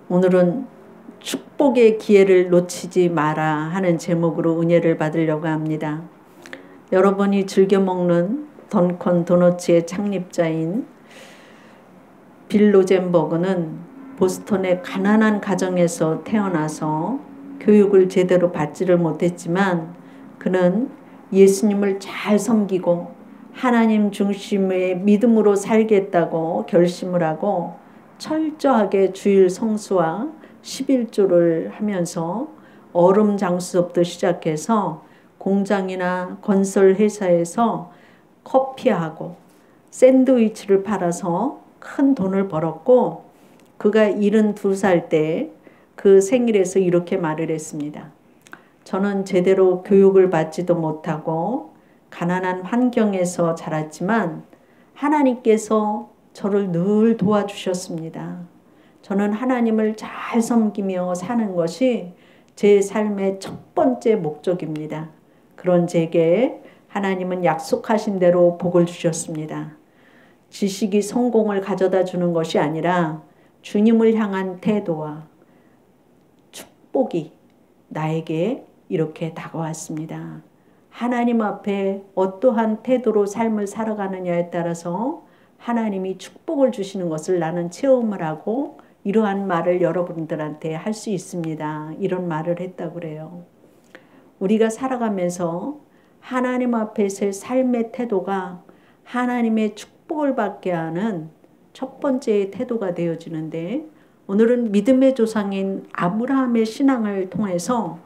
오늘은 축복의 기회를 놓치지 마라 하는 제목으로 은혜를 받으려고 합니다. 여러분이 즐겨 먹는 던컨 도너츠의 창립자인 빌 로젠버그는 보스턴의 가난한 가정에서 태어나서 교육을 제대로 받지를 못했지만 그는 예수님을 잘 섬기고 하나님 중심의 믿음으로 살겠다고 결심을 하고 철저하게 주일 성수와 11조를 하면서 얼음 장수부터 시작해서 공장이나 건설 회사에서 커피하고 샌드위치를 팔아서 큰 돈을 벌었고, 그가 72살 때 그 생일에서 이렇게 말을 했습니다. 저는 제대로 교육을 받지도 못하고 가난한 환경에서 자랐지만 하나님께서 저를 늘 도와주셨습니다. 저는 하나님을 잘 섬기며 사는 것이 제 삶의 첫 번째 목적입니다. 그런 제게 하나님은 약속하신 대로 복을 주셨습니다. 지식이 성공을 가져다 주는 것이 아니라 주님을 향한 태도와 축복이 나에게 이렇게 다가왔습니다. 하나님 앞에 어떠한 태도로 삶을 살아가느냐에 따라서 하나님이 축복을 주시는 것을 나는 체험을 하고 이러한 말을 여러분들한테 할 수 있습니다. 이런 말을 했다고 그래요. 우리가 살아가면서 하나님 앞에서의 삶의 태도가 하나님의 축복을 받게 하는 첫 번째 태도가 되어지는데, 오늘은 믿음의 조상인 아브라함의 신앙을 통해서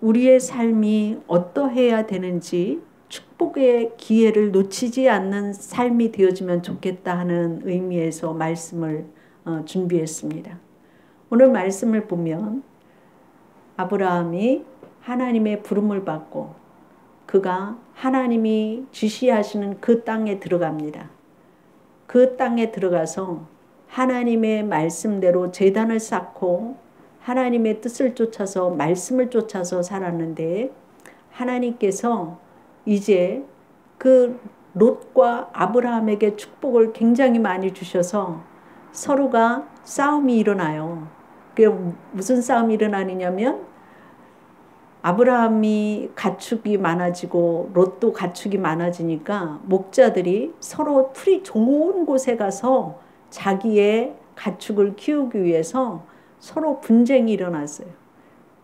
우리의 삶이 어떠해야 되는지, 축복의 기회를 놓치지 않는 삶이 되어지면 좋겠다 하는 의미에서 말씀을 준비했습니다. 오늘 말씀을 보면 아브라함이 하나님의 부름을 받고 그가 하나님이 지시하시는 그 땅에 들어갑니다. 그 땅에 들어가서 하나님의 말씀대로 제단을 쌓고 하나님의 뜻을 쫓아서 말씀을 쫓아서 살았는데, 하나님께서 이제 그 롯과 아브라함에게 축복을 굉장히 많이 주셔서 서로가 싸움이 일어나요. 그게 무슨 싸움이 일어나느냐면 아브라함이 가축이 많아지고 롯도 가축이 많아지니까 목자들이 서로 풀이 좋은 곳에 가서 자기의 가축을 키우기 위해서 서로 분쟁이 일어났어요.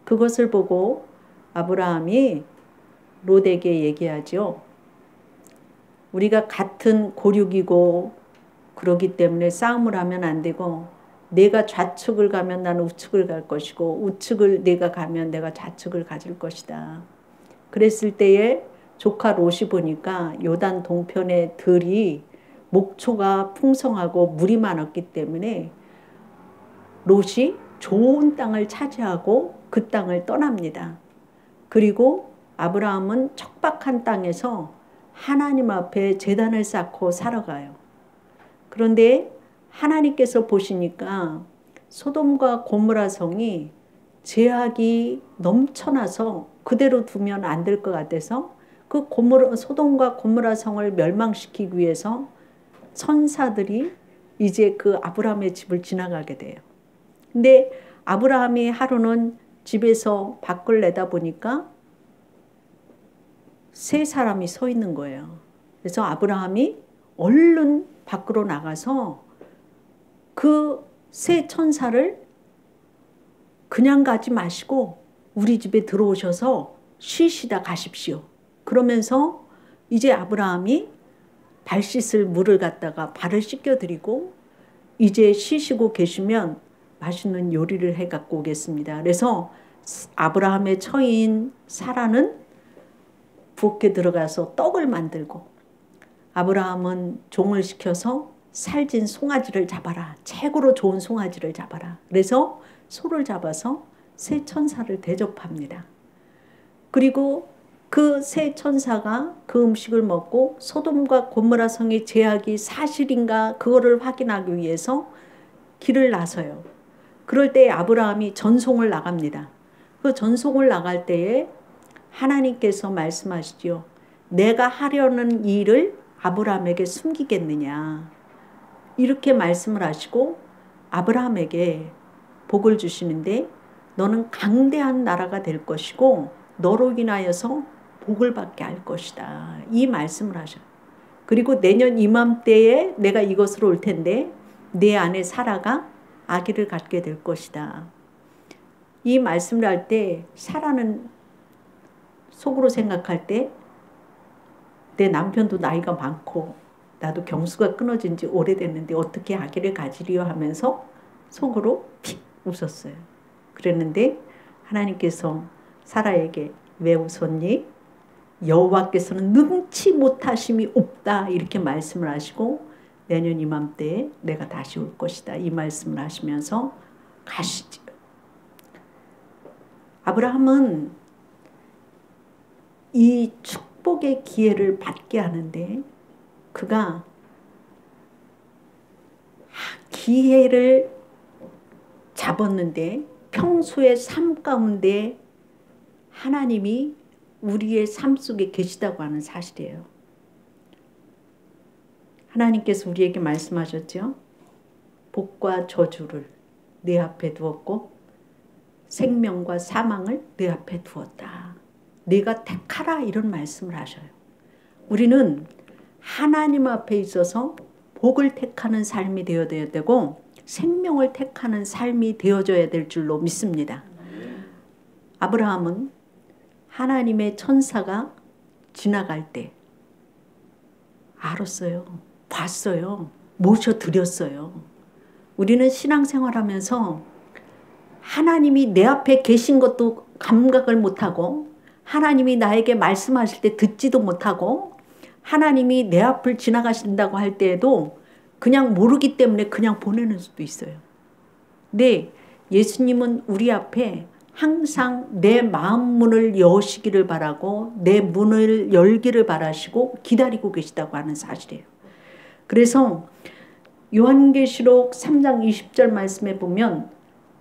그것을 보고 아브라함이 롯에게 얘기하죠. 우리가 같은 고륙이고 그러기 때문에 싸움을 하면 안 되고, 내가 좌측을 가면 나는 우측을 갈 것이고 우측을 내가 가면 내가 좌측을 가질 것이다. 그랬을 때에 조카 롯이 보니까 요단 동편의 들이 목초가 풍성하고 물이 많았기 때문에 롯이 좋은 땅을 차지하고 그 땅을 떠납니다. 그리고 아브라함은 척박한 땅에서 하나님 앞에 제단을 쌓고 살아가요. 그런데 하나님께서 보시니까 소돔과 고모라 성이 죄악이 넘쳐나서 그대로 두면 안 될 것 같아서 그 소돔과 고모라 성을 멸망시키기 위해서 천사들이 이제 그 아브라함의 집을 지나가게 돼요. 근데 아브라함이 하루는 집에서 밖을 내다보니까 세 사람이 서 있는 거예요. 그래서 아브라함이 얼른 밖으로 나가서 그 세 천사를 그냥 가지 마시고 우리 집에 들어오셔서 쉬시다 가십시오. 그러면서 이제 아브라함이 발 씻을 물을 갖다가 발을 씻겨드리고 이제 쉬시고 계시면 맛있는 요리를 해 갖고 오겠습니다. 그래서 아브라함의 처인 사라는 부엌에 들어가서 떡을 만들고, 아브라함은 종을 시켜서 살진 송아지를 잡아라. 최고로 좋은 송아지를 잡아라. 그래서 소를 잡아서 세 천사를 대접합니다. 그리고 그 세 천사가 그 음식을 먹고 소돔과 고모라 성의 죄악이 사실인가 그거를 확인하기 위해서 길을 나서요. 그럴 때 아브라함이 전송을 나갑니다. 그 전송을 나갈 때에 하나님께서 말씀하시죠. 내가 하려는 일을 아브라함에게 숨기겠느냐. 이렇게 말씀을 하시고 아브라함에게 복을 주시는데 너는 강대한 나라가 될 것이고 너로 인하여서 복을 받게 할 것이다. 이 말씀을 하셔요. 그리고 내년 이맘때에 내가 이곳으로 올 텐데 내 안에 사라가 아기를 갖게 될 것이다. 이 말씀을 할 때 사라는 속으로 생각할 때 내 남편도 나이가 많고 나도 경수가 끊어진 지 오래됐는데 어떻게 아기를 가지리요 하면서 속으로 픽 웃었어요. 그랬는데 하나님께서 사라에게 왜 웃었니? 여호와께서는 능치 못하심이 없다 이렇게 말씀을 하시고 내년 이맘때에 내가 다시 올 것이다 이 말씀을 하시면서 가시죠. 아브라함은 이 축복의 기회를 받게 하는데 그가 기회를 잡았는데 평소의 삶 가운데 하나님이 우리의 삶 속에 계시다고 하는 사실이에요. 하나님께서 우리에게 말씀하셨죠. 복과 저주를 내 앞에 두었고 생명과 사망을 내 앞에 두었다. 네가 택하라 이런 말씀을 하셔요. 우리는 하나님 앞에 있어서 복을 택하는 삶이 되어야 되고 생명을 택하는 삶이 되어져야 될 줄로 믿습니다. 아브라함은 하나님의 천사가 지나갈 때 알았어요. 봤어요. 모셔드렸어요. 우리는 신앙생활하면서 하나님이 내 앞에 계신 것도 감각을 못하고 하나님이 나에게 말씀하실 때 듣지도 못하고 하나님이 내 앞을 지나가신다고 할 때에도 그냥 모르기 때문에 그냥 보내는 수도 있어요. 근데 예수님은 우리 앞에 항상 내 마음 문을 여시기를 바라고 내 문을 열기를 바라시고 기다리고 계시다고 하는 사실이에요. 그래서 요한계시록 3장 20절 말씀에 보면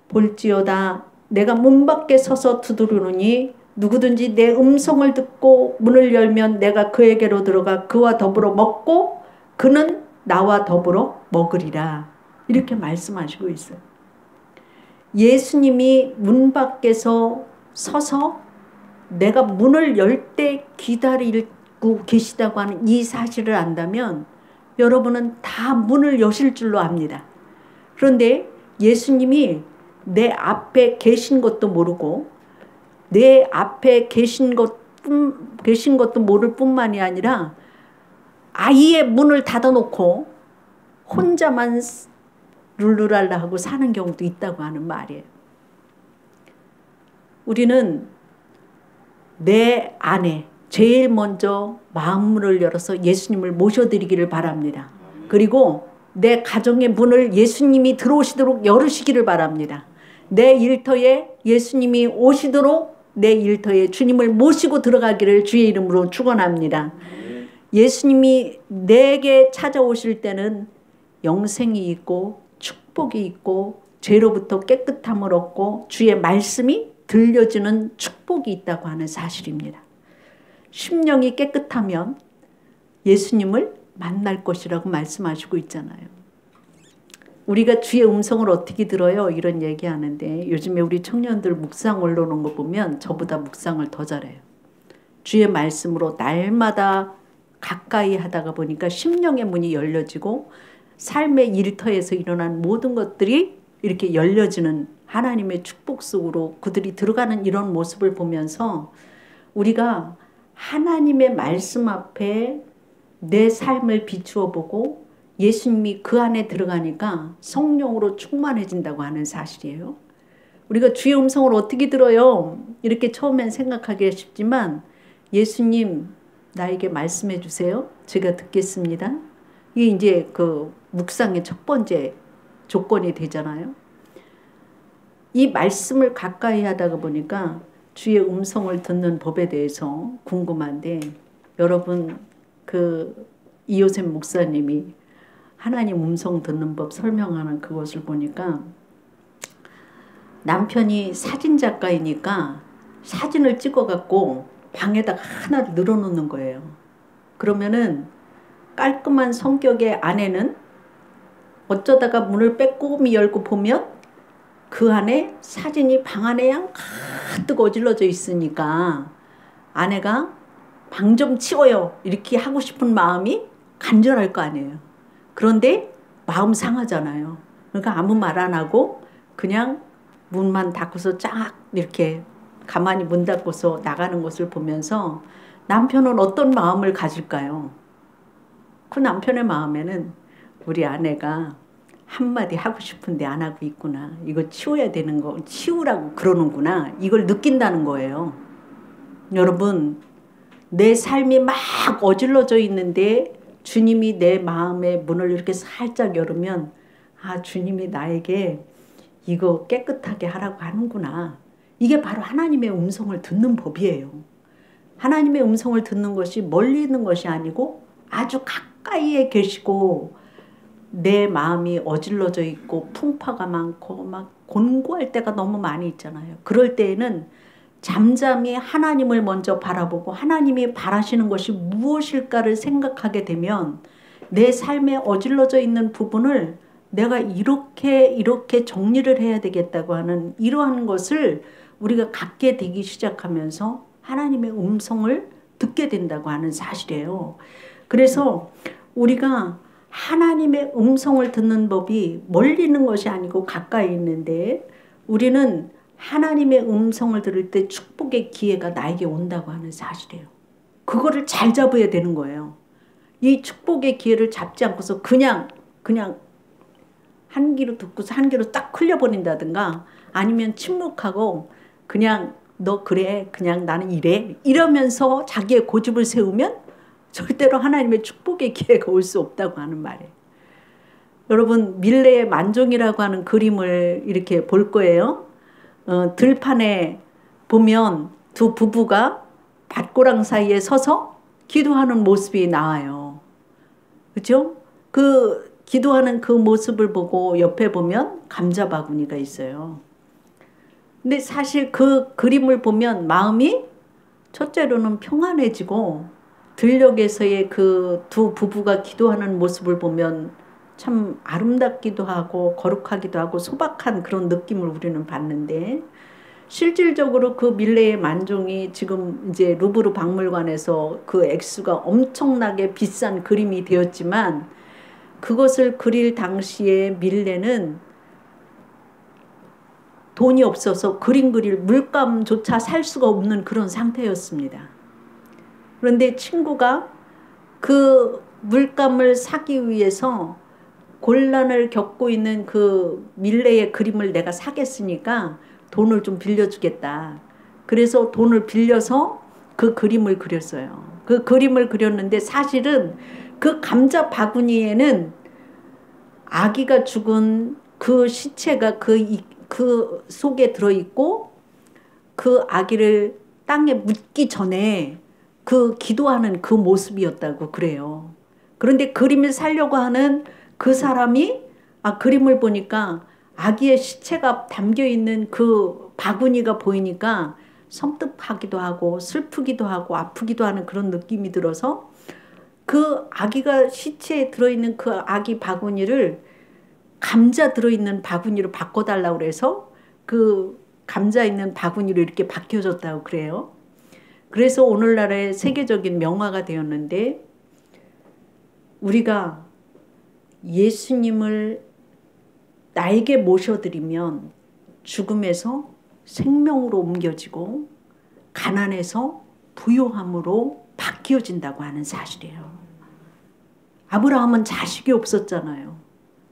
볼지어다 내가 문 밖에 서서 두드리노니 누구든지 내 음성을 듣고 문을 열면 내가 그에게로 들어가 그와 더불어 먹고 그는 나와 더불어 먹으리라 이렇게 말씀하시고 있어요. 예수님이 문 밖에서 서서 내가 문을 열 때 기다리고 계시다고 하는 이 사실을 안다면 여러분은 다 문을 여실 줄로 압니다. 그런데 예수님이 내 앞에 계신 것도 모르고 내 앞에 계신 것도 모를 뿐만이 아니라 아예 문을 닫아놓고 혼자만 룰루랄라 하고 사는 경우도 있다고 하는 말이에요. 우리는 내 안에 제일 먼저 마음문을 열어서 예수님을 모셔드리기를 바랍니다. 그리고 내 가정의 문을 예수님이 들어오시도록 열으시기를 바랍니다. 내 일터에 예수님이 오시도록 내 일터에 주님을 모시고 들어가기를 주의 이름으로 축원합니다. 예수님이 내게 찾아오실 때는 영생이 있고 축복이 있고 죄로부터 깨끗함을 얻고 주의 말씀이 들려지는 축복이 있다고 하는 사실입니다. 심령이 깨끗하면 예수님을 만날 것이라고 말씀하시고 있잖아요. 우리가 주의 음성을 어떻게 들어요? 이런 얘기하는데 요즘에 우리 청년들 묵상 올라오는 거 보면 저보다 묵상을 더 잘해요. 주의 말씀으로 날마다 가까이 하다가 보니까 심령의 문이 열려지고 삶의 일터에서 일어난 모든 것들이 이렇게 열려지는 하나님의 축복 속으로 그들이 들어가는 이런 모습을 보면서 우리가 하나님의 말씀 앞에 내 삶을 비추어 보고 예수님이 그 안에 들어가니까 성령으로 충만해진다고 하는 사실이에요. 우리가 주의 음성을 어떻게 들어요? 이렇게 처음엔 생각하기 쉽지만 예수님 나에게 말씀해 주세요. 제가 듣겠습니다. 이게 이제 그 묵상의 첫 번째 조건이 되잖아요. 이 말씀을 가까이 하다가 보니까 주의 음성을 듣는 법에 대해서 궁금한데 여러분 그 이요셉 목사님이 하나님 음성 듣는 법 설명하는 그것을 보니까 남편이 사진작가이니까 사진을 찍어갖고 방에다가 하나를 늘어놓는 거예요. 그러면은 깔끔한 성격의 아내는 어쩌다가 문을 빼꼼히 열고 보면 그 안에 사진이 방 안에 가득 어질러져 있으니까 아내가 방 좀 치워요 이렇게 하고 싶은 마음이 간절할 거 아니에요. 그런데 마음 상하잖아요. 그러니까 아무 말 안 하고 그냥 문만 닫고서 쫙 이렇게 가만히 문 닫고서 나가는 것을 보면서 남편은 어떤 마음을 가질까요? 그 남편의 마음에는 우리 아내가 한마디 하고 싶은데 안 하고 있구나. 이거 치워야 되는 거 치우라고 그러는구나. 이걸 느낀다는 거예요. 여러분, 내 삶이 막 어질러져 있는데 주님이 내 마음의 문을 이렇게 살짝 열으면 아, 주님이 나에게 이거 깨끗하게 하라고 하는구나. 이게 바로 하나님의 음성을 듣는 법이에요. 하나님의 음성을 듣는 것이 멀리 있는 것이 아니고 아주 가까이에 계시고 내 마음이 어질러져 있고 풍파가 많고 막 곤고할 때가 너무 많이 있잖아요. 그럴 때에는 잠잠히 하나님을 먼저 바라보고 하나님이 바라시는 것이 무엇일까를 생각하게 되면 내 삶에 어질러져 있는 부분을 내가 이렇게 정리를 해야 되겠다고 하는 이러한 것을 우리가 갖게 되기 시작하면서 하나님의 음성을 듣게 된다고 하는 사실이에요. 그래서 우리가 하나님의 음성을 듣는 법이 멀리 있는 것이 아니고 가까이 있는데 우리는 하나님의 음성을 들을 때 축복의 기회가 나에게 온다고 하는 사실이에요. 그거를 잘 잡아야 되는 거예요. 이 축복의 기회를 잡지 않고서 그냥 한 귀로 듣고서 한 귀로 딱 흘려버린다든가 아니면 침묵하고 그냥 너 그래 그냥 나는 이래 이러면서 자기의 고집을 세우면 절대로 하나님의 축복의 기회가 올 수 없다고 하는 말이에요. 여러분 밀레의 만종이라고 하는 그림을 이렇게 볼 거예요. 들판에 보면 두 부부가 밭고랑 사이에 서서 기도하는 모습이 나와요. 그렇죠? 그 기도하는 그 모습을 보고 옆에 보면 감자 바구니가 있어요. 근데 사실 그 그림을 보면 마음이 첫째로는 평안해지고 들녘에서의 그 두 부부가 기도하는 모습을 보면 참 아름답기도 하고 거룩하기도 하고 소박한 그런 느낌을 우리는 받는데 실질적으로 그 밀레의 만종이 지금 이제 루브르 박물관에서 그 액수가 엄청나게 비싼 그림이 되었지만 그것을 그릴 당시에 밀레는 돈이 없어서 그림 그릴 물감조차 살 수가 없는 그런 상태였습니다. 그런데 친구가 그 물감을 사기 위해서 곤란을 겪고 있는 그 밀레의 그림을 내가 사겠으니까 돈을 좀 빌려주겠다. 그래서 돈을 빌려서 그 그림을 그렸어요. 그 그림을 그렸는데 사실은 그 감자 바구니에는 아기가 죽은 그 시체가 그 속에 들어있고 그 아기를 땅에 묻기 전에 그 기도하는 그 모습이었다고 그래요. 그런데 그림을 살려고 하는 그 사람이 그림을 보니까 아기의 시체가 담겨있는 그 바구니가 보이니까 섬뜩하기도 하고 슬프기도 하고 아프기도 하는 그런 느낌이 들어서 그 아기가 시체에 들어있는 그 아기 바구니를 감자 들어있는 바구니로 바꿔달라고 그래서 그 감자 있는 바구니로 이렇게 바뀌어졌다고 그래요. 그래서 오늘날의 세계적인 명화가 되었는데 우리가 예수님을 나에게 모셔드리면 죽음에서 생명으로 옮겨지고 가난에서 부요함으로 바뀌어진다고 하는 사실이에요. 아브라함은 자식이 없었잖아요.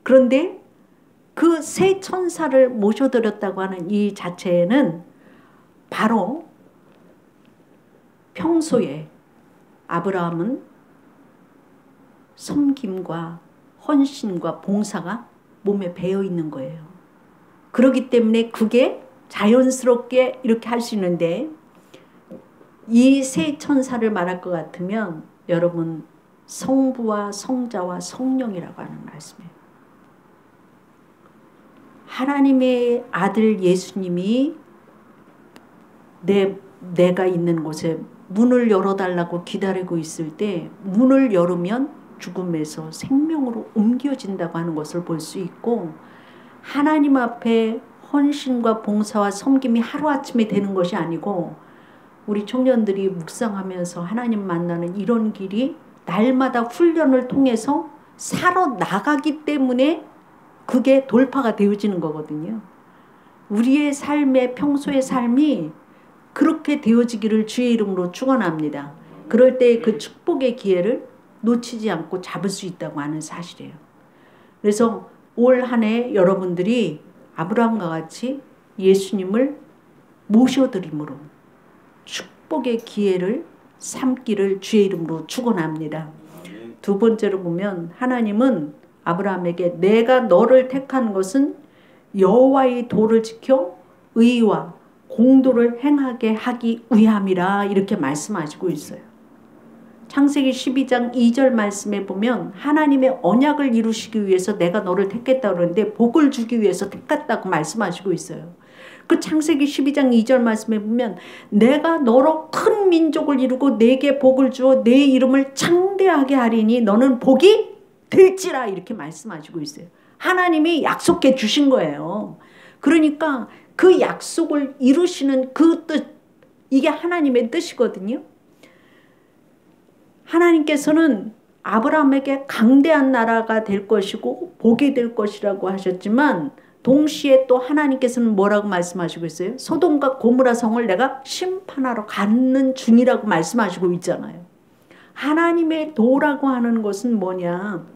그런데 그 세 천사를 모셔드렸다고 하는 이 자체에는 바로 평소에 아브라함은 섬김과 헌신과 봉사가 몸에 배어 있는 거예요. 그렇기 때문에 그게 자연스럽게 이렇게 할 수 있는데 이 세 천사를 말할 것 같으면 여러분 성부와 성자와 성령이라고 하는 말씀이에요. 하나님의 아들 예수님이 내가 있는 곳에 문을 열어달라고 기다리고 있을 때 문을 열으면 죽음에서 생명으로 옮겨진다고 하는 것을 볼 수 있고 하나님 앞에 헌신과 봉사와 섬김이 하루아침에 되는 것이 아니고 우리 청년들이 묵상하면서 하나님 만나는 이런 길이 날마다 훈련을 통해서 살아나가기 때문에 그게 돌파가 되어지는 거거든요. 우리의 삶의 평소의 삶이 그렇게 되어지기를 주의 이름으로 축원합니다. 그럴 때 그 축복의 기회를 놓치지 않고 잡을 수 있다고 하는 사실이에요. 그래서 올 한 해 여러분들이 아브라함과 같이 예수님을 모셔드림으로 축복의 기회를 삼기를 주의 이름으로 축원합니다. 두 번째로 보면 하나님은 아브라함에게 내가 너를 택한 것은 여호와의 도를 지켜 의와 공도를 행하게 하기 위함이라 이렇게 말씀하시고 있어요. 창세기 12장 2절 말씀에 보면 하나님의 언약을 이루시기 위해서 내가 너를 택했다고 그러는데 복을 주기 위해서 택했다고 말씀하시고 있어요. 그 창세기 12장 2절 말씀에 보면 내가 너로 큰 민족을 이루고 내게 복을 주어 내 이름을 창대하게 하리니 너는 복이 될지라 이렇게 말씀하시고 있어요. 하나님이 약속해 주신 거예요. 그러니까 그 약속을 이루시는 그 뜻, 이게 하나님의 뜻이거든요. 하나님께서는 아브라함에게 강대한 나라가 될 것이고 복이 될 것이라고 하셨지만 동시에 또 하나님께서는 뭐라고 말씀하시고 있어요? 소돔과 고모라 성을 내가 심판하러 가는 중이라고 말씀하시고 있잖아요. 하나님의 도라고 하는 것은 뭐냐?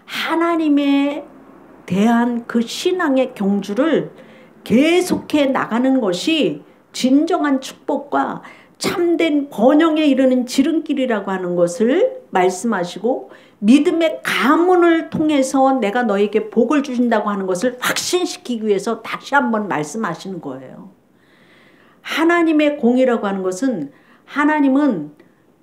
하나님에 대한 그 신앙의 경주를 계속해 나가는 것이 진정한 축복과 참된 번영에 이르는 지름길이라고 하는 것을 말씀하시고 믿음의 가문을 통해서 내가 너에게 복을 주신다고 하는 것을 확신시키기 위해서 다시 한번 말씀하시는 거예요. 하나님의 공의라고 하는 것은 하나님은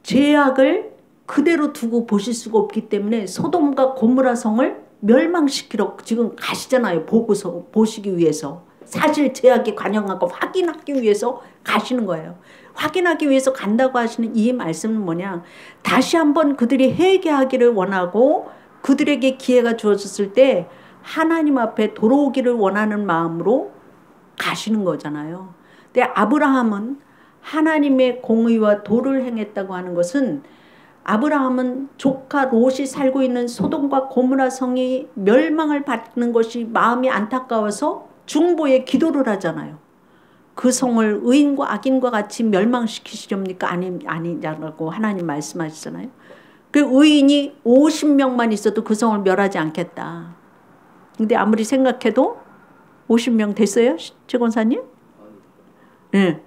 죄악을 그대로 두고 보실 수가 없기 때문에 소돔과 고모라 성을 멸망시키러 지금 가시잖아요. 보시기 위해서. 사실 죄악이 관영하고 확인하기 위해서 가시는 거예요. 확인하기 위해서 간다고 하시는 이 말씀은 뭐냐? 다시 한번 그들이 회개하기를 원하고 그들에게 기회가 주어졌을 때 하나님 앞에 돌아오기를 원하는 마음으로 가시는 거잖아요. 근데 아브라함은 하나님의 공의와 도를 행했다고 하는 것은 아브라함은 조카 롯이 살고 있는 소돔과 고모라 성이 멸망을 받는 것이 마음이 안타까워서 중보에 기도를 하잖아요. 그 성을 의인과 악인과 같이 멸망시키시렵니까? 아니냐고 하나님 말씀하시잖아요. 그 의인이 50명만 있어도 그 성을 멸하지 않겠다. 근데 아무리 생각해도 50명 됐어요? 최 권사님? 네.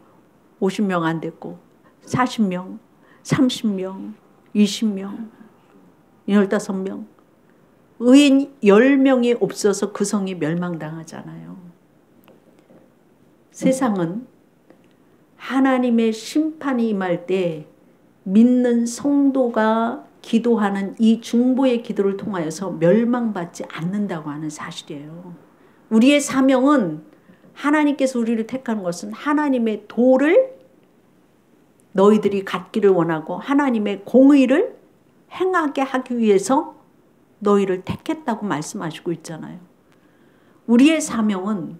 50명 안 됐고 40명, 30명, 20명, 15명. 의인 10명이 없어서 그 성이 멸망당하잖아요. 세상은 하나님의 심판이 임할 때 믿는 성도가 기도하는 이 중보의 기도를 통하여서 멸망받지 않는다고 하는 사실이에요. 우리의 사명은 하나님께서 우리를 택한 것은 하나님의 도를 너희들이 갖기를 원하고 하나님의 공의를 행하게 하기 위해서 너희를 택했다고 말씀하시고 있잖아요. 우리의 사명은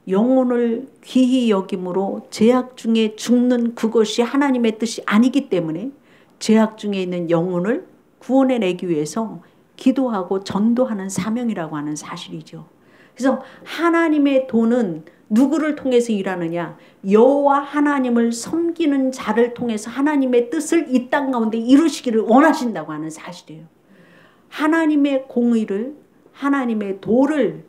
영혼을 귀히 여김으로 죄악 중에 죽는 그것이 하나님의 뜻이 아니기 때문에 죄악 중에 있는 영혼을 구원해내기 위해서 기도하고 전도하는 사명이라고 하는 사실이죠. 그래서 하나님의 도는 누구를 통해서 일하느냐? 여호와 하나님을 섬기는 자를 통해서 하나님의 뜻을 이 땅 가운데 이루시기를 원하신다고 하는 사실이에요. 하나님의 공의를, 하나님의 도를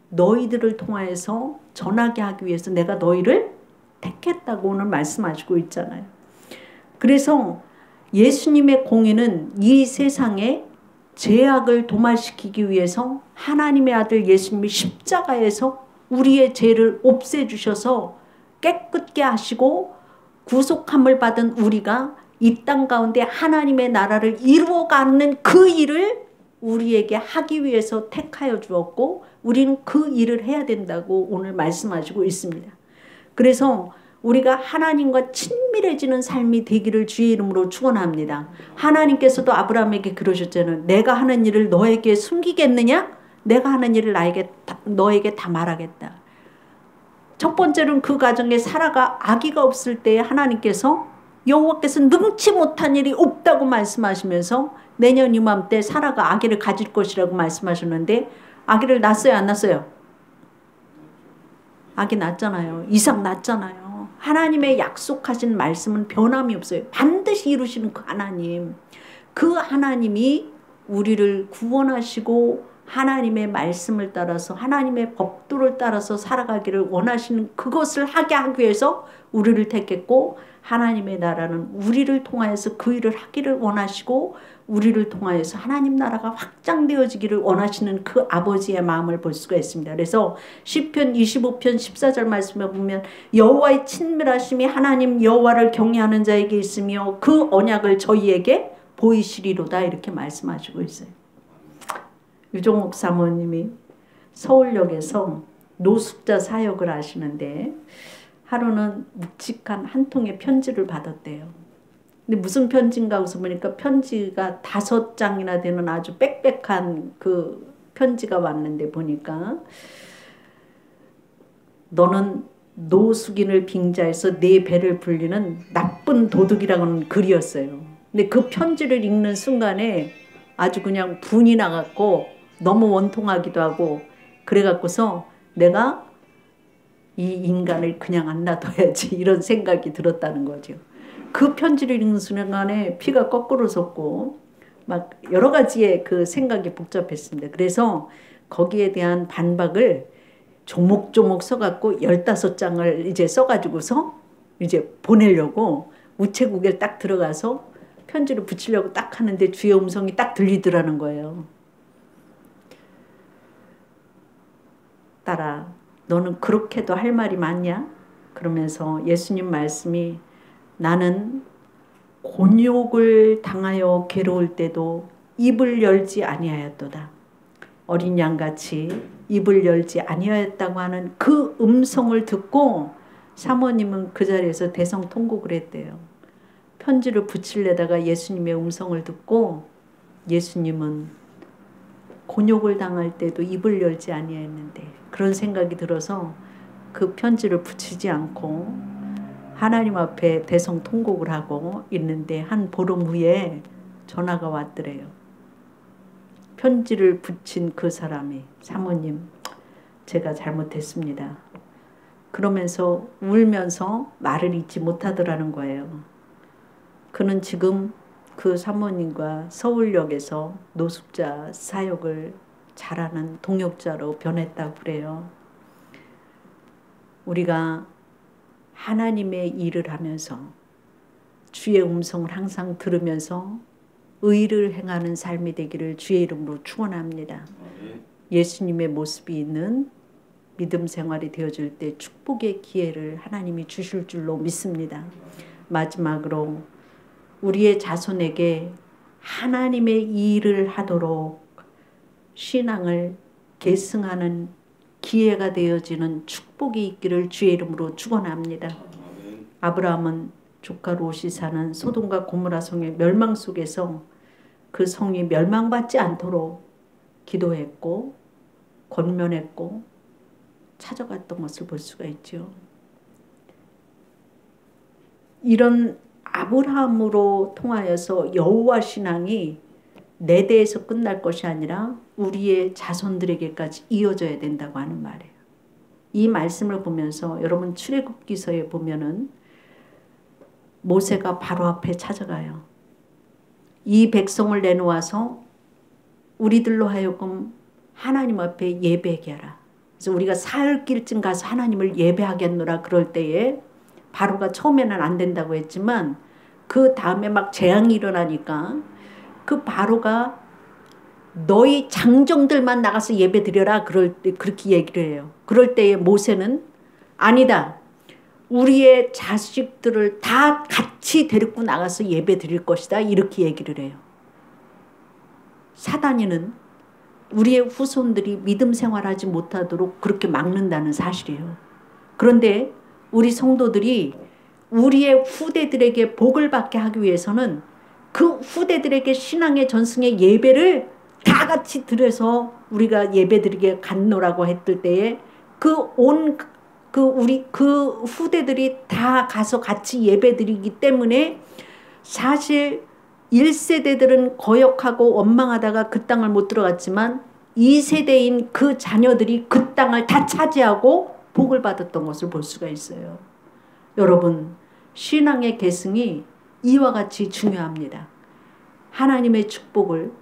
너희들을 통하여서 전하게 하기 위해서 내가 너희를 택했다고 오늘 말씀하시고 있잖아요. 그래서 예수님의 공의는 이 세상에 죄악을 도말시키기 위해서 하나님의 아들 예수님이 십자가에서 우리의 죄를 없애주셔서 깨끗게 하시고 구속함을 받은 우리가 이 땅 가운데 하나님의 나라를 이루어가는 그 일을 우리에게 하기 위해서 택하여 주었고 우리는 그 일을 해야 된다고 오늘 말씀하시고 있습니다. 그래서 우리가 하나님과 친밀해지는 삶이 되기를 주의 이름으로 축원합니다. 하나님께서도 아브라함에게 그러셨잖아요. 내가 하는 일을 너에게 숨기겠느냐? 내가 하는 일을 너에게 다 말하겠다. 첫 번째로는 그 가정에 사라가 아기가 없을 때에 하나님께서 여호와께서 능치 못한 일이 없다고 말씀하시면서 내년 이맘때 사라가 아기를 가질 것이라고 말씀하셨는데 아기를 낳았어요, 안 낳았어요? 아기 낳았잖아요. 이삭 낳았잖아요. 하나님의 약속하신 말씀은 변함이 없어요. 반드시 이루시는 그 하나님. 그 하나님이 우리를 구원하시고 하나님의 말씀을 따라서 하나님의 법도를 따라서 살아가기를 원하시는 그것을 하게 하기 위해서 우리를 택했고 하나님의 나라는 우리를 통하여서 그 일을 하기를 원하시고 우리를 통하여서 하나님 나라가 확장되어지기를 원하시는 그 아버지의 마음을 볼 수가 있습니다. 그래서 시편 25편 14절 말씀에 보면 여호와의 친밀하심이 하나님 여호와를 경외하는 자에게 있으며 그 언약을 저희에게 보이시리로다 이렇게 말씀하시고 있어요. 유종옥 사모님이 서울역에서 노숙자 사역을 하시는데 하루는 묵직한 한 통의 편지를 받았대요. 근데 무슨 편지인가 해서 보니까 편지가 5장이나 되는 아주 빽빽한 그 편지가 왔는데 보니까 너는 노숙인을 빙자해서 내 배를 불리는 나쁜 도둑이라고는 글이었어요. 근데 그 편지를 읽는 순간에 아주 그냥 분이 나갔고 너무 원통하기도 하고 그래갖고서 내가 이 인간을 그냥 안 놔둬야지 이런 생각이 들었다는 거죠. 그 편지를 읽는 순간에 피가 거꾸로 섰고 막 여러 가지의 그 생각이 복잡했습니다. 그래서 거기에 대한 반박을 조목조목 써갖고 15장을 이제 써가지고서 이제 보내려고 우체국에 딱 들어가서 편지를 붙이려고 딱 하는데 주의 음성이 딱 들리더라는 거예요. 딸아, 너는 그렇게도 할 말이 많냐? 그러면서 예수님 말씀이 나는 곤욕을 당하여 괴로울 때도 입을 열지 아니하였도다. 어린 양같이 입을 열지 아니하였다고 하는 그 음성을 듣고 사모님은 그 자리에서 대성통곡을 했대요. 편지를 붙이려다가 예수님의 음성을 듣고 예수님은 곤욕을 당할 때도 입을 열지 아니하였는데 그런 생각이 들어서 그 편지를 붙이지 않고 하나님 앞에 대성통곡을 하고 있는데 한 보름 후에 전화가 왔더래요. 편지를 붙인 그 사람이 사모님 제가 잘못했습니다. 그러면서 울면서 말을 잇지 못하더라는 거예요. 그는 지금 그 사모님과 서울역에서 노숙자 사역을 잘하는 동역자로 변했다고 그래요. 우리가 하나님의 일을 하면서 주의 음성을 항상 들으면서 의를 행하는 삶이 되기를 주의 이름으로 축원합니다. 예수님의 모습이 있는 믿음 생활이 되어질 때 축복의 기회를 하나님이 주실 줄로 믿습니다. 마지막으로 우리의 자손에게 하나님의 일을 하도록 신앙을 계승하는 기회가 되어지는 축복이 있기를 주의 이름으로 축원합니다. 아브라함은 조카 롯이 사는 소돔과 고모라 성의 멸망 속에서 그 성이 멸망받지 않도록 기도했고 권면했고 찾아갔던 것을 볼 수가 있죠. 이런 아브라함으로 통하여서 여호와 신앙이 내 대에서 끝날 것이 아니라 우리의 자손들에게까지 이어져야 된다고 하는 말이에요. 이 말씀을 보면서 여러분 출애굽기서에 보면은 모세가 바로 앞에 찾아가요. 이 백성을 내놓아서 우리들로 하여금 하나님 앞에 예배하게 하라. 그래서 우리가 사흘길쯤 가서 하나님을 예배하겠노라 그럴 때에 바로가 처음에는 안 된다고 했지만 그 다음에 막 재앙이 일어나니까 그 바로가 너희 장정들만 나가서 예배 드려라 그럴 때 그렇게 얘기를 해요. 그럴 때에 모세는 아니다. 우리의 자식들을 다 같이 데리고 나가서 예배 드릴 것이다. 이렇게 얘기를 해요. 사단이는 우리의 후손들이 믿음 생활하지 못하도록 그렇게 막는다는 사실이에요. 그런데 우리 성도들이 우리의 후대들에게 복을 받게 하기 위해서는 그 후대들에게 신앙의 전승의 예배를 다 같이 드려서 우리가 예배 드리게 갔노라고 했을 때에 그 온 그 후대들이 다 가서 같이 예배드리기 때문에 사실 1세대들은 거역하고 원망하다가 그 땅을 못 들어갔지만 2세대인 그 자녀들이 그 땅을 다 차지하고 복을 받았던 것을 볼 수가 있어요. 여러분, 신앙의 계승이 이와 같이 중요합니다. 하나님의 축복을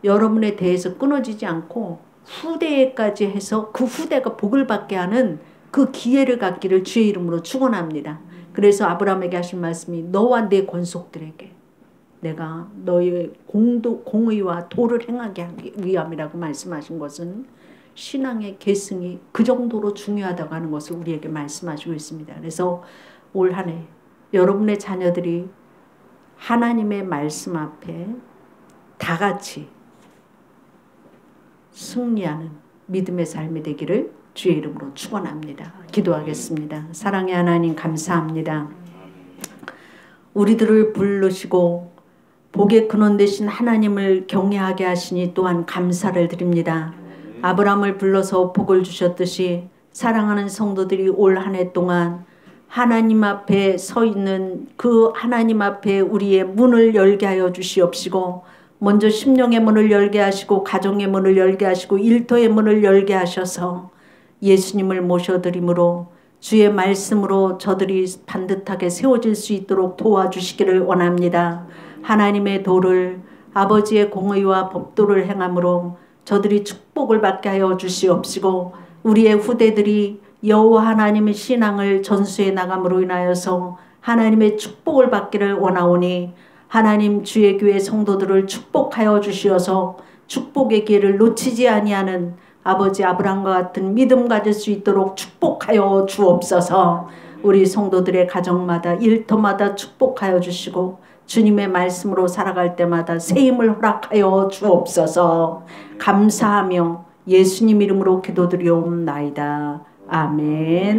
여러분에 대해서 끊어지지 않고 후대에까지 해서 그 후대가 복을 받게 하는 그 기회를 갖기를 주의 이름으로 축원합니다. 그래서 아브라함에게 하신 말씀이 너와 내 권속들에게 내가 너의 공의와 도를 행하게 하기 위함이라고 말씀하신 것은 신앙의 계승이 그 정도로 중요하다고 하는 것을 우리에게 말씀하시고 있습니다. 그래서 올 한 해 여러분의 자녀들이 하나님의 말씀 앞에 다 같이 승리하는 믿음의 삶이 되기를 주의 이름으로 축원합니다. 기도하겠습니다. 사랑의 하나님 감사합니다. 우리들을 부르시고 복의 근원 되신 하나님을 경외하게 하시니 또한 감사를 드립니다. 아브라함을 불러서 복을 주셨듯이 사랑하는 성도들이 올 한 해 동안 하나님 앞에 서 있는 그 하나님 앞에 우리의 문을 열게 하여 주시옵시고 먼저 심령의 문을 열게 하시고 가정의 문을 열게 하시고 일터의 문을 열게 하셔서 예수님을 모셔드림으로 주의 말씀으로 저들이 반듯하게 세워질 수 있도록 도와주시기를 원합니다. 하나님의 도를 아버지의 공의와 법도를 행함으로 저들이 축복을 받게 하여 주시옵시고 우리의 후대들이 여호와 하나님의 신앙을 전수해 나감으로 인하여서 하나님의 축복을 받기를 원하오니 하나님 주의 교회 성도들을 축복하여 주시어서 축복의 기회를 놓치지 아니하는 아버지 아브라함과 같은 믿음 가질 수 있도록 축복하여 주옵소서. 우리 성도들의 가정마다 일터마다 축복하여 주시고 주님의 말씀으로 살아갈 때마다 새 힘을 허락하여 주옵소서. 감사하며 예수님 이름으로 기도드리옵나이다. 아멘.